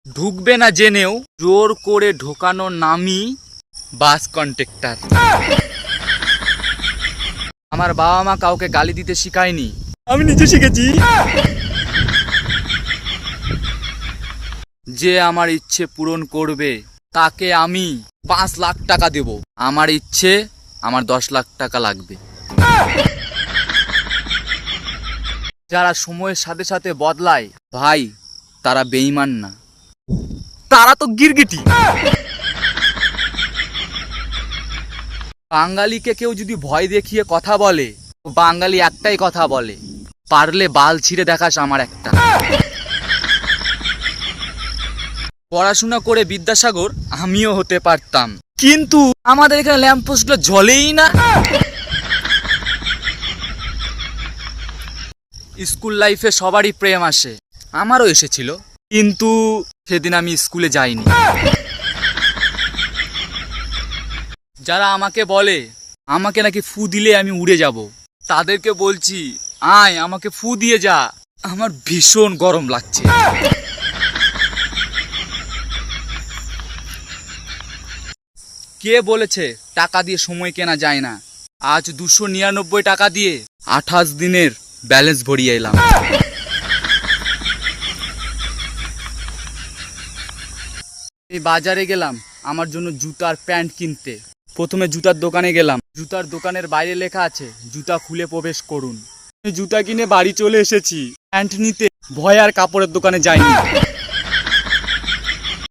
ঢুকবে না জেনেও জোর করে ঢোকানোর নামই বাস কন্ট্রাক্টর। আমার বাবা মা কাউকে গালি দিতে শিখায়নি, আমি নিজে শিখেছি। যে আমার ইচ্ছে পূরণ করবে তাকে আমি 5 লাখ টাকা দেব। আমার ইচ্ছে আমার 10 লাখ টাকা লাগবে। যারা সময়ের সাথে সাথে বদলায় ভাই, তারা বেঈমান না, তারা তো গিরগিটি। বাঙালিকে কেউ যদি ভয় দেখিয়ে কথা বলে, বাঙালি একটাই কথা বলে, পারলে বাল ছিঁড়ে দেখাস আমার একটা। পড়াশোনা করে বিদ্যাসাগর আমিও হতে পারতাম, কিন্তু আমাদের এখানে ল্যাম্পপোস্টগুলো জ্বলেই না। স্কুল লাইফে সবারই প্রেম আসে, আমারও এসেছিল, কিন্তু সেদিন আমি স্কুলে যাইনি। যারা আমাকে বলে আমাকে নাকি ফু দিলে আমি উড়ে যাব, তাদেরকে বলছি আয় আমাকে ফু দিয়ে যা, আমার ভীষণ গরম লাগছে। কে বলেছে টাকা দিয়ে সময় কেনা যায় না? আজ 299 টাকা দিয়ে 28 দিনের ব্যালেন্স ভরিয়ে এলাম। এই বাজারে গেলাম আমার জন্য জুতার প্যান্ট কিনতে। প্রথমে জুতার দোকানে গেলাম, জুতার দোকানের বাইরে লেখা আছে জুতা খুলে প্রবেশ করুন। জুতা কিনে বাড়ি চলে এসেছি, প্যান্ট নিতে ভয় আর কাপড়ের দোকানে যাইনি।